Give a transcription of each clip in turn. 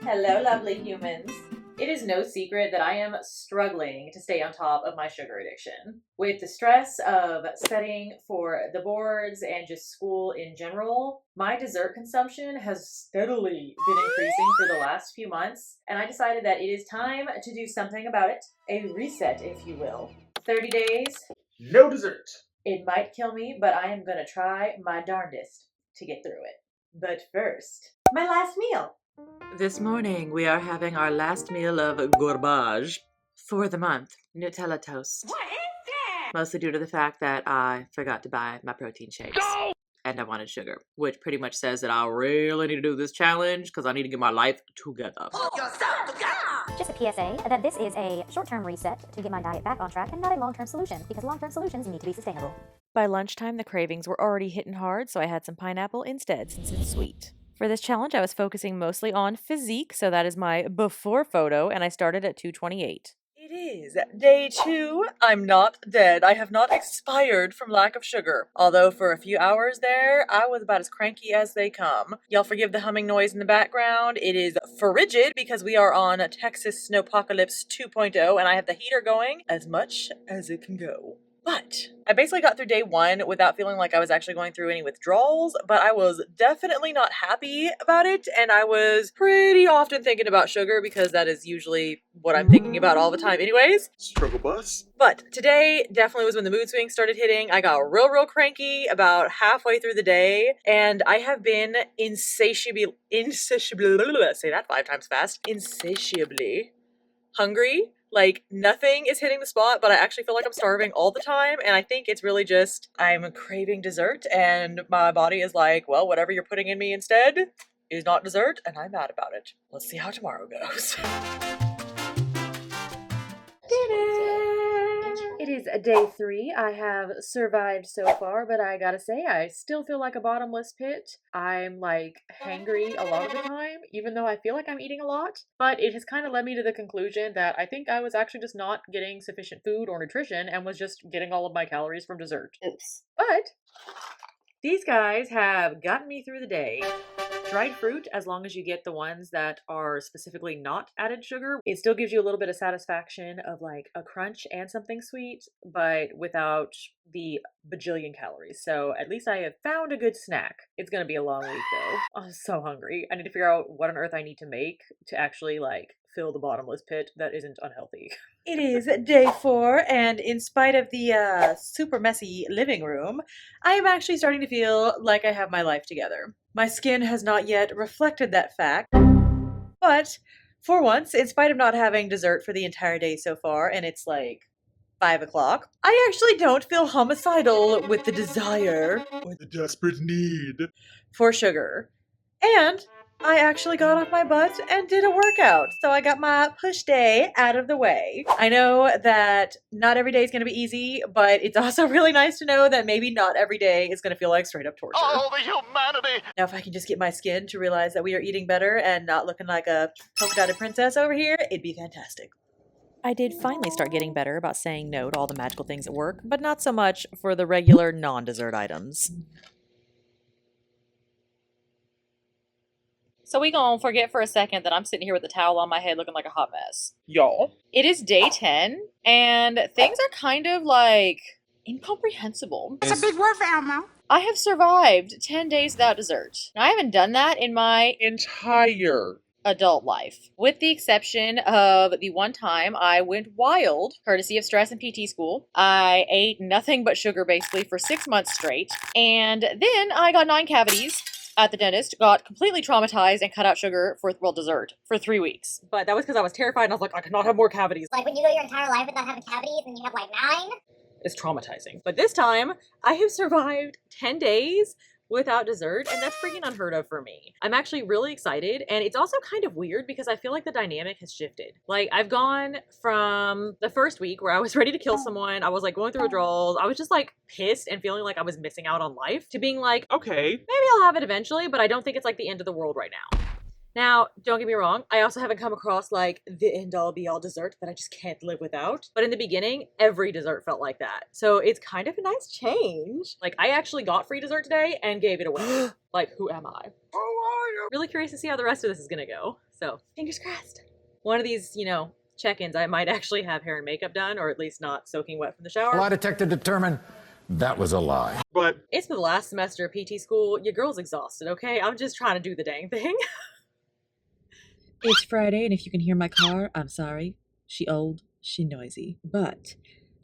Hello, lovely humans. It is no secret that I am struggling to stay on top of my sugar addiction. With the stress of studying for the boards and just school in general, my dessert consumption has steadily been increasing for the last few months, and I decided that it is time to do something about it. A reset, if you will. 30 days. No dessert. It might kill me, but I am gonna try my darndest to get through it. But first, my last meal. This morning, we are having our last meal of gorbage for the month. Nutella toast. What is that? Mostly due to the fact that I forgot to buy my protein shakes. No! And I wanted sugar, which pretty much says that I really need to do this challenge because I need to get my life together. Pull yourself together! Just a PSA that this is a short-term reset to get my diet back on track and not a long-term solution, because long-term solutions need to be sustainable. By lunchtime, the cravings were already hitting hard, so I had some pineapple instead since it's sweet. For this challenge, I was focusing mostly on physique, so that is my before photo, and I started at 228. It is day 2. I'm not dead. I have not expired from lack of sugar. Although for a few hours there, I was about as cranky as they come. Y'all forgive the humming noise in the background. It is frigid because we are on Texas Snowpocalypse 2.0 and I have the heater going as much as it can go. But I basically got through day 1 without feeling like I was actually going through any withdrawals, but I was definitely not happy about it, and I was pretty often thinking about sugar because that is usually what I'm thinking about all the time anyways. Struggle bus. But today definitely was when the mood swings started hitting. I got real cranky about halfway through the day, and I have been insatiably say that 5 times fast, insatiably hungry. Like, nothing is hitting the spot, but I actually feel like I'm starving all the time, and I think it's really just I'm craving dessert, and my body is like, well, whatever you're putting in me instead is not dessert, and I'm mad about it. Let's see how tomorrow goes. It is day 3. I have survived so far, but I gotta say, I still feel like a bottomless pit. I'm like hangry a lot of the time, even though I feel like I'm eating a lot. But it has kind of led me to the conclusion that I think I was actually just not getting sufficient food or nutrition and was just getting all of my calories from dessert. Oops. But these guys have gotten me through the day. Dried fruit, as long as you get the ones that are specifically not added sugar, it still gives you a little bit of satisfaction of like a crunch and something sweet, but without the bajillion calories. So at least I have found a good snack. It's gonna be a long week though. I'm so hungry. I need to figure out what on earth I need to make to actually like fill the bottomless pit that isn't unhealthy. It is day 4, and in spite of the super messy living room, I am actually starting to feel like I have my life together. My skin has not yet reflected that fact, but for once, in spite of not having dessert for the entire day so far, and it's like 5 o'clock, I actually don't feel homicidal with the desire or The desperate need. for sugar. And I actually got off my butt and did a workout, so I got my push day out of the way. I know that not every day is going to be easy, but it's also really nice to know that maybe not every day is going to feel like straight up torture. Oh, the humanity! Now, if I can just get my skin to realize that we are eating better and not looking like a polka-dotted princess over here, it'd be fantastic. I did finally start getting better about saying no to all the magical things at work, but not so much for the regular non-dessert items. So we gonna forget for a second that I'm sitting here with a towel on my head looking like a hot mess. Y'all. It is day 10, and things are kind of like incomprehensible. That's a big word for Elmo. I have survived 10 days without dessert. Now, I haven't done that in my Entire. adult life, with the exception of the one time I went wild, courtesy of stress in PT school. I ate nothing but sugar basically for 6 months straight, and then I got 9 cavities at the dentist, got completely traumatized, and cut out sugar for dessert for 3 weeks. But that was because I was terrified and I was like, I cannot have more cavities. Like when you go your entire life without having cavities and you have like 9? It's traumatizing. But this time, I have survived 10 days without dessert, and that's freaking unheard of for me. I'm actually really excited, and it's also kind of weird because I feel like the dynamic has shifted. Like, I've gone from the first week where I was ready to kill someone, I was like going through withdrawals, I was just like pissed and feeling like I was missing out on life, to being like, Okay. maybe I'll have it eventually, but I don't think it's like the end of the world right now. Now, don't get me wrong, I also haven't come across like the end-all be-all dessert that I just can't live without. But in the beginning, every dessert felt like that. So it's kind of a nice change. Like, I actually got free dessert today and gave it away. Like, who am I? Who are you? Really curious to see how the rest of this is gonna go. So fingers crossed. One of these, check-ins, I might actually have hair and makeup done, or at least not soaking wet from the shower. Lie detector determined that was a lie. But It's the last semester of PT school. Your girl's exhausted, okay? I'm just trying to do the dang thing. It's Friday, and if you can hear my car, I'm sorry. She old, she noisy. But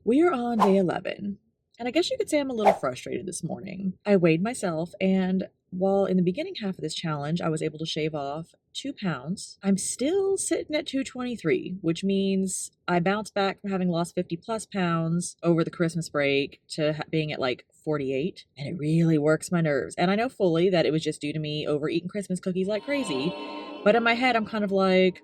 we are on day 11, and I guess you could say I'm a little frustrated this morning. I weighed myself, and while in the beginning half of this challenge I was able to shave off 2 pounds, I'm still sitting at 223, which means I bounced back from having lost 50 plus pounds over the Christmas break to being at like 48, and it really works my nerves. And I know fully that it was just due to me overeating Christmas cookies like crazy, but in my head I'm kind of like,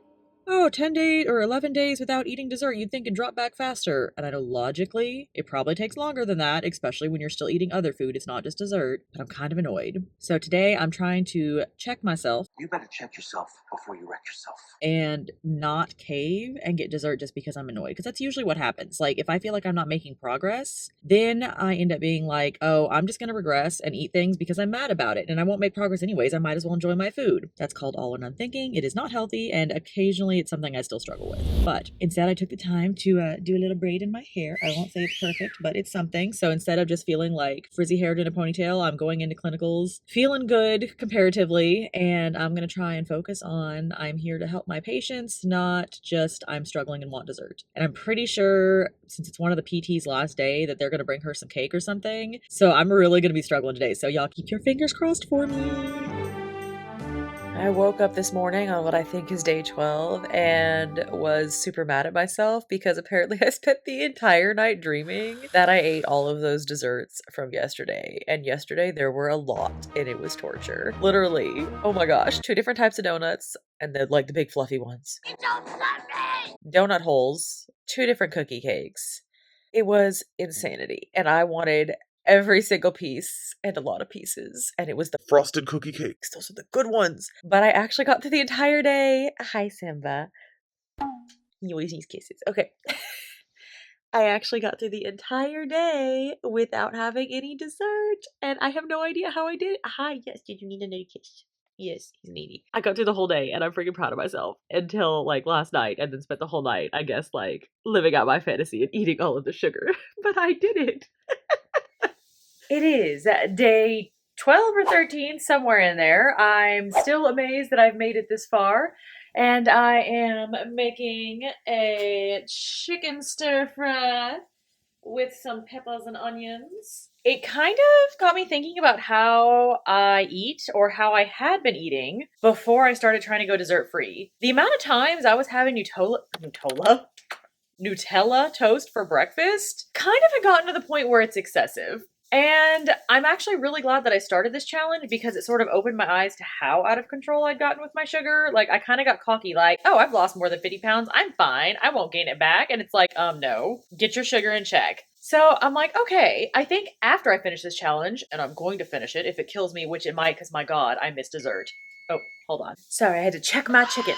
oh, 10 days or 11 days without eating dessert, you'd think it'd drop back faster. And I know logically, it probably takes longer than that, especially when you're still eating other food. It's not just dessert, but I'm kind of annoyed. So today I'm trying to check myself. You better check yourself before you wreck yourself. And not cave and get dessert just because I'm annoyed. Because that's usually what happens. Like, if I feel like I'm not making progress, then I end up being like, oh, I'm just going to regress and eat things because I'm mad about it. And I won't make progress anyways. I might as well enjoy my food. That's called all or none thinking. It is not healthy, and occasionally it's something I still struggle with. But instead I took the time to do a little braid in my hair. I won't say it's perfect, but it's something. So instead of just feeling like frizzy haired in a ponytail, I'm going into clinicals feeling good comparatively, and I'm going to try and focus on I'm here to help my patients, not just I'm struggling and want dessert. And I'm pretty sure, since it's one of the PT's last day, that they're going to bring her some cake or something. So I'm really going to be struggling today. So y'all keep your fingers crossed for me. I woke up this morning on what I think is day 12 and was super mad at myself because apparently I spent the entire night dreaming that I ate all of those desserts from yesterday. And yesterday there were a lot and it was torture. Literally, oh my gosh, 2 different types of donuts and then like the big fluffy ones. You don't love me! Donut holes, 2 different cookie cakes. It was insanity. And I wanted every single piece and a lot of pieces. And it was the frosted cookie cakes. those are the good ones. But I actually got through the entire day. Hi, Simba. He always needs kisses. Okay. I actually got through the entire day without having any dessert. And I have no idea how I did it. Hi, yes, did you need another kiss? Yes, he's needy. I got through the whole day and I'm freaking proud of myself until like last night, and then spent the whole night, I guess, like living out my fantasy and eating all of the sugar. But I did it. It is day 12 or 13, somewhere in there. I'm still amazed that I've made it this far. And I am making a chicken stir fry with some peppers and onions. It kind of got me thinking about how I eat, or how I had been eating before I started trying to go dessert free. The amount of times I was having Nutella toast for breakfast kind of had gotten to the point where it's excessive. And I'm actually really glad that I started this challenge because it sort of opened my eyes to how out of control I'd gotten with my sugar. Like, I kind of got cocky, like, oh, I've lost more than 50 pounds. I'm fine. I won't gain it back. And it's like, no, get your sugar in check. So I'm like, okay, I think after I finish this challenge, and I'm going to finish it if it kills me, which it might, because my God, I miss dessert. Oh, hold on. Sorry, I had to check my chicken.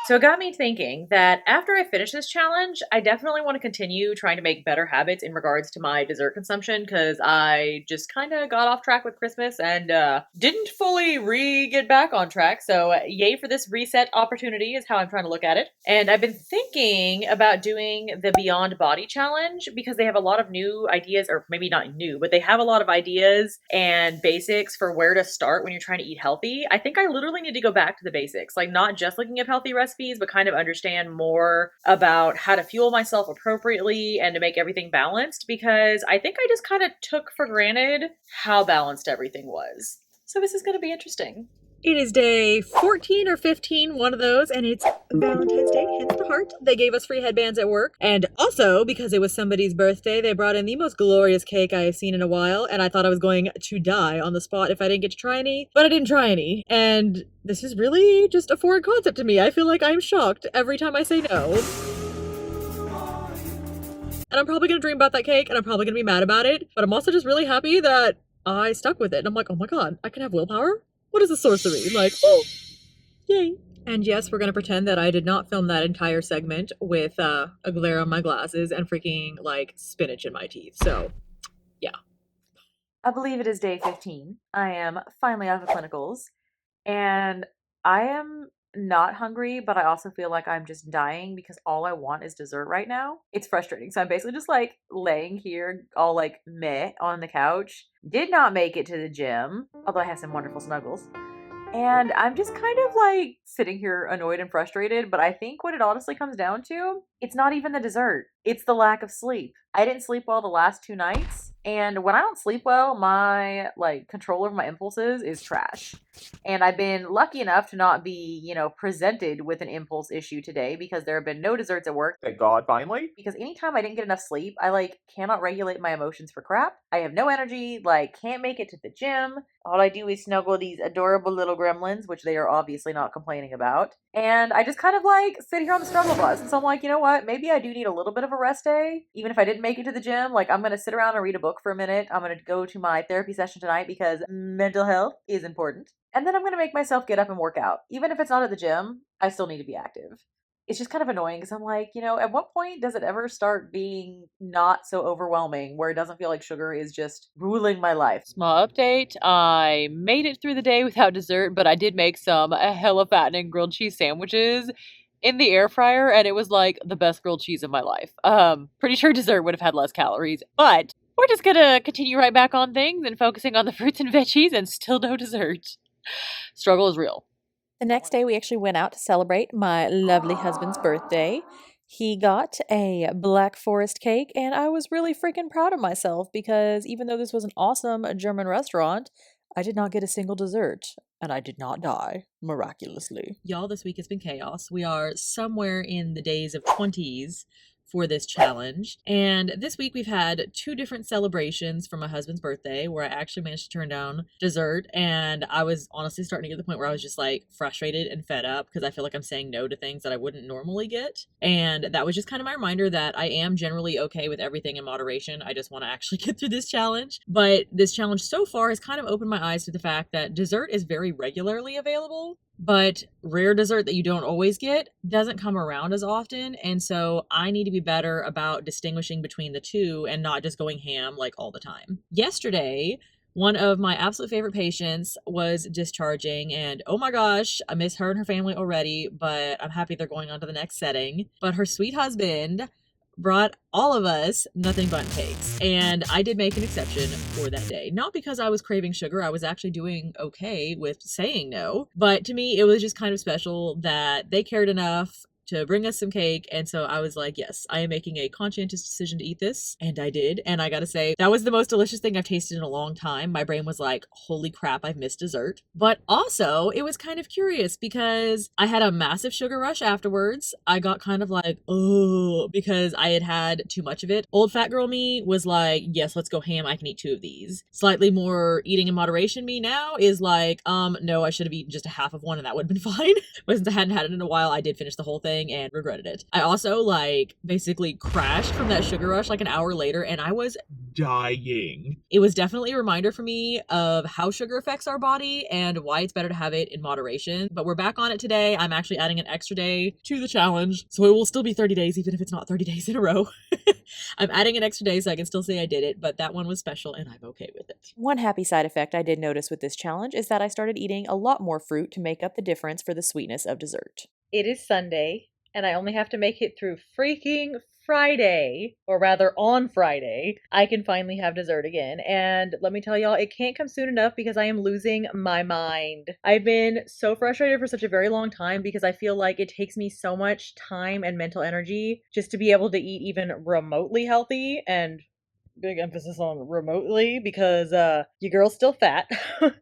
So it got me thinking that after I finish this challenge, I definitely want to continue trying to make better habits in regards to my dessert consumption, because I just kind of got off track with Christmas and didn't fully get back on track. So yay for this reset opportunity is how I'm trying to look at it. And I've been thinking about doing the Beyond Body Challenge because they have a lot of new ideas, or maybe not new, but they have a lot of ideas and basics for where to start when you're trying to eat healthy. I think I literally need to go back to the basics, like not just looking at healthy recipes, but kind of understand more about how to fuel myself appropriately and to make everything balanced, because I think I just kind of took for granted how balanced everything was. So this is going to be interesting. It is day 14 or 15, one of those, and it's Valentine's Day, hence the heart. They gave us free headbands at work. And also, because it was somebody's birthday, they brought in the most glorious cake I have seen in a while, and I thought I was going to die on the spot if I didn't get to try any, but I didn't try any. And this is really just a foreign concept to me. I feel like I'm shocked every time I say no. And I'm probably going to dream about that cake, and I'm probably going to be mad about it, but I'm also just really happy that I stuck with it. And I'm like, oh my God, I can have willpower? What is the sorcery? Like, oh, yay. And yes, we're going to pretend that I did not film that entire segment with a glare on my glasses and freaking, like, spinach in my teeth. So, yeah. I believe it is day 15. I am finally out of clinicals. And I am not hungry, but I also feel like I'm just dying because all I want is dessert right now. It's frustrating. So I'm basically just like laying here all like meh on the couch. Did not make it to the gym, although I have some wonderful snuggles. And I'm just kind of like sitting here annoyed and frustrated, but I think what it honestly comes down to, it's not even the dessert. It's the lack of sleep. I didn't sleep well the last 2 nights, and when I don't sleep well, my like control over my impulses is trash. And I've been lucky enough to not be, presented with an impulse issue today because there have been no desserts at work. Thank God, finally. Because anytime I didn't get enough sleep, I like cannot regulate my emotions for crap. I have no energy, like can't make it to the gym. All I do is snuggle these adorable little gremlins, which they are obviously not complaining about. And I just kind of like sit here on the struggle bus. And so I'm like, you know what? Maybe I do need a little bit of a rest day. Even if I didn't make it to the gym, like I'm going to sit around and read a book for a minute. I'm going to go to my therapy session tonight because mental health is important. And then I'm going to make myself get up and work out. Even if it's not at the gym, I still need to be active. It's just kind of annoying because I'm like, at what point does it ever start being not so overwhelming where it doesn't feel like sugar is just ruling my life? Small update. I made it through the day without dessert, but I did make some hella fattening grilled cheese sandwiches in the air fryer, and it was like the best grilled cheese of my life. Pretty sure dessert would have had less calories, but we're just gonna continue right back on things and focusing on the fruits and veggies and still no dessert. Struggle is real. The next day, we actually went out to celebrate my lovely husband's birthday. He got a Black Forest cake, and I was really freaking proud of myself because even though this was an awesome German restaurant, I did not get a single dessert, and I did not die, miraculously. Y'all, this week has been chaos. We are somewhere in the days of 20s for this challenge. And this week we've had 2 different celebrations for my husband's birthday where I actually managed to turn down dessert. And I was honestly starting to get to the point where I was just like frustrated and fed up because I feel like I'm saying no to things that I wouldn't normally get. And that was just kind of my reminder that I am generally okay with everything in moderation. I just want to actually get through this challenge. But this challenge so far has kind of opened my eyes to the fact that dessert is very regularly available. But rare dessert that you don't always get doesn't come around as often. And so I need to be better about distinguishing between the two and not just going ham like all the time. Yesterday, one of my absolute favorite patients was discharging, and oh my gosh, I miss her and her family already, but I'm happy they're going on to the next setting. But her sweet husband brought all of us nothing but cakes, and I did make an exception for that day. Not because I was craving sugar, I was actually doing okay with saying no, but to me it was just kind of special that they cared enough to bring us some cake. And so I was like, yes, I am making a conscientious decision to eat this. And I did. And I gotta say, that was the most delicious thing I've tasted in a long time. My brain was like, holy crap, I've missed dessert. But also, it was kind of curious because I had a massive sugar rush afterwards. I got kind of like, oh, because I had had too much of it. Old fat girl me was like, yes, let's go ham. I can eat 2 of these. Slightly more eating in moderation me now is like, no, I should have eaten just a half of one and that would have been fine. But since I hadn't had it in a while, I did finish the whole thing and regretted it. I also like basically crashed from that sugar rush like an hour later and I was Dying. It was definitely a reminder for me of how sugar affects our body and why it's better to have it in moderation. But we're back on it today. I'm actually adding an extra day to the challenge, so it will still be 30 days even if it's not 30 days in a row. I'm adding an extra day so I can still say I did it, but that one was special and I'm okay with it. One happy side effect I did notice with this challenge is that I started eating a lot more fruit to make up the difference for the sweetness of dessert. It is Sunday, and I only have to make it through freaking Friday, or rather on Friday, I can finally have dessert again. And let me tell y'all, it can't come soon enough because I am losing my mind. I've been so frustrated for such a very long time because I feel like it takes me so much time and mental energy just to be able to eat even remotely healthy, and big emphasis on remotely because your girl's still fat.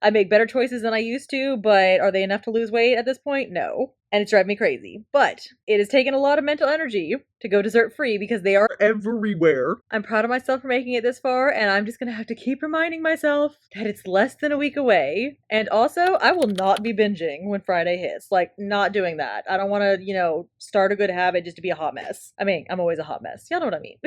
I make better choices than I used to, but are they enough to lose weight at this point? No. And it's driving me crazy. But it has taken a lot of mental energy to go dessert free because they are everywhere. I'm proud of myself for making it this far, and I'm just gonna have to keep reminding myself that it's less than a week away. And also, I will not be binging when Friday hits. Like, not doing that. I don't want to, start a good habit just to be a hot mess. I mean, I'm always a hot mess. Y'all know what I mean.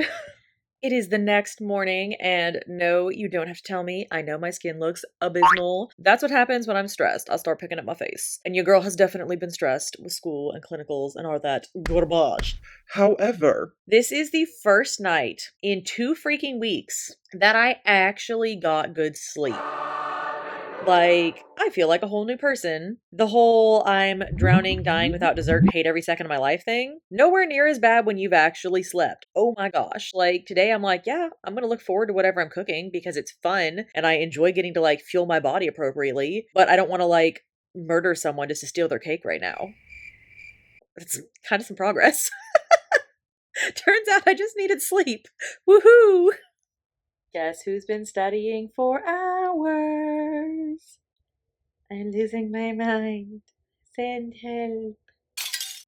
It is the next morning, and no, you don't have to tell me. I know my skin looks abysmal. That's what happens when I'm stressed. I'll start picking up my face. And your girl has definitely been stressed with school and clinicals and all that gorbage. However, this is the first night in 2 freaking weeks that I actually got good sleep. Like, I feel like a whole new person. The whole I'm drowning, dying without dessert, and hate every second of my life thing, nowhere near as bad when you've actually slept. Oh my gosh. Like, today I'm like, yeah, I'm gonna look forward to whatever I'm cooking because it's fun and I enjoy getting to like fuel my body appropriately, but I don't wanna like murder someone just to steal their cake right now. It's kind of some progress. Turns out I just needed sleep. Woohoo! Guess who's been studying for hours? I'm losing my mind. Send help.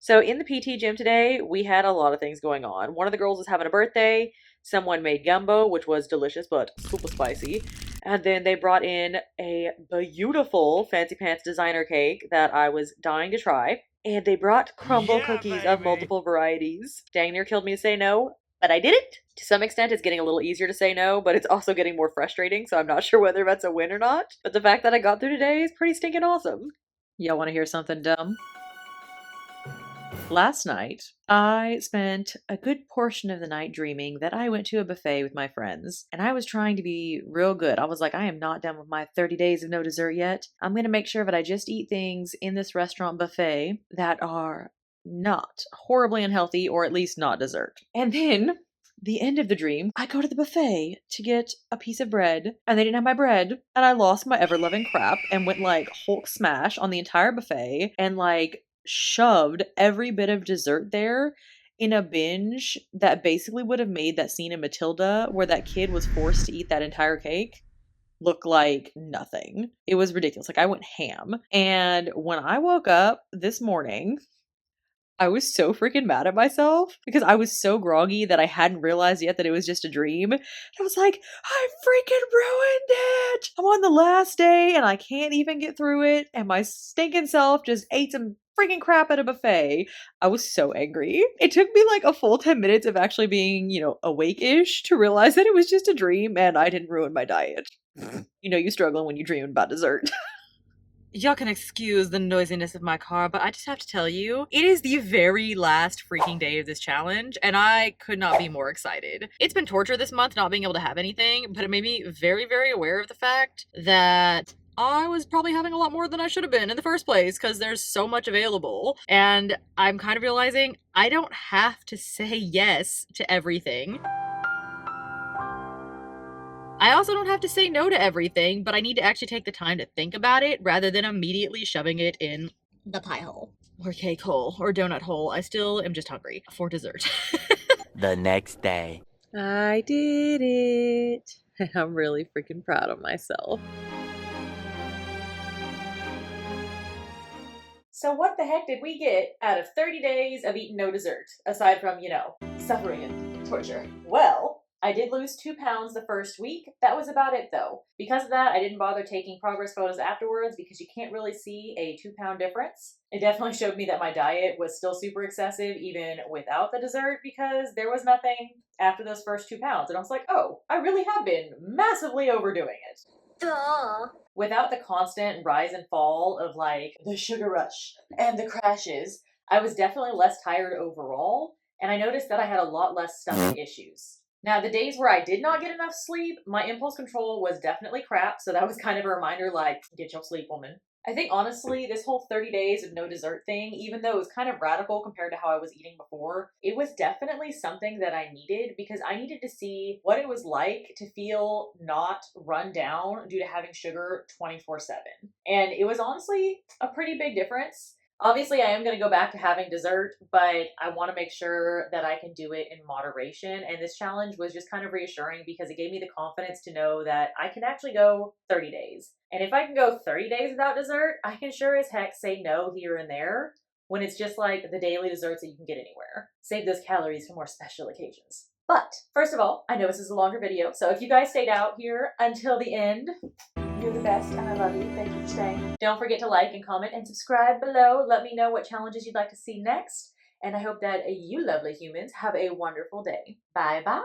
So in the PT gym today, we had a lot of things going on. One of the girls was having a birthday. Someone made gumbo, which was delicious but super spicy. And then they brought in a beautiful Fancy Pants designer cake that I was dying to try. And they brought crumble cookies of multiple varieties. Dang near killed me to say no, but I did it. To some extent, it's getting a little easier to say no, but it's also getting more frustrating, so I'm not sure whether that's a win or not. But the fact that I got through today is pretty stinking awesome. Y'all want to hear something dumb? Last night, I spent a good portion of the night dreaming that I went to a buffet with my friends, and I was trying to be real good. I was like, I am not done with my 30 days of no dessert yet. I'm going to make sure that I just eat things in this restaurant buffet that are not horribly unhealthy or at least not dessert. And then the end of the dream, I go to the buffet to get a piece of bread, and they didn't have my bread, and I lost my ever-loving crap and went like Hulk smash on the entire buffet and like shoved every bit of dessert there in a binge that basically would have made that scene in Matilda where that kid was forced to eat that entire cake look like nothing. It was ridiculous. Like, I went ham. And when I woke up this morning, I was so freaking mad at myself because I was so groggy that I hadn't realized yet that it was just a dream. I was like, I freaking ruined it. I'm on the last day and I can't even get through it. And my stinking self just ate some freaking crap at a buffet. I was so angry. It took me like a full 10 minutes of actually being, awake-ish to realize that it was just a dream and I didn't ruin my diet. You struggling when you dream about dessert. Y'all can excuse the noisiness of my car, but I just have to tell you, it is the very last freaking day of this challenge, and I could not be more excited. It's been torture this month not being able to have anything, but it made me very, very aware of the fact that I was probably having a lot more than I should have been in the first place because there's so much available, and I'm kind of realizing I don't have to say yes to everything. I also don't have to say no to everything, but I need to actually take the time to think about it rather than immediately shoving it in the pie hole. Or cake hole. Or donut hole. I still am just hungry for dessert. The next day. I did it. I'm really freaking proud of myself. So what the heck did we get out of 30 days of eating no dessert? Aside from, suffering and torture. Well, I did lose 2 pounds the first week. That was about it though. Because of that, I didn't bother taking progress photos afterwards because you can't really see a 2-pound difference. It definitely showed me that my diet was still super excessive even without the dessert because there was nothing after those first 2 pounds. And I was like, oh, I really have been massively overdoing it. Duh. Without the constant rise and fall of like the sugar rush and the crashes, I was definitely less tired overall. And I noticed that I had a lot less stomach issues. Now, the days where I did not get enough sleep, my impulse control was definitely crap, so that was kind of a reminder, like, get your sleep, woman. I think, honestly, this whole 30 days of no dessert thing, even though it was kind of radical compared to how I was eating before, it was definitely something that I needed because I needed to see what it was like to feel not run down due to having sugar 24/7. And it was honestly a pretty big difference. Obviously, I am going to go back to having dessert, but I want to make sure that I can do it in moderation. And this challenge was just kind of reassuring because it gave me the confidence to know that I can actually go 30 days. And if I can go 30 days without dessert, I can sure as heck say no here and there when it's just like the daily desserts that you can get anywhere. Save those calories for more special occasions. But first of all, I know this is a longer video, so if you guys stayed out here until the end, you're the best and I love you. Thank you for staying. Don't forget to like and comment and subscribe below. Let me know what challenges you'd like to see next. And I hope that you lovely humans have a wonderful day. Bye bye.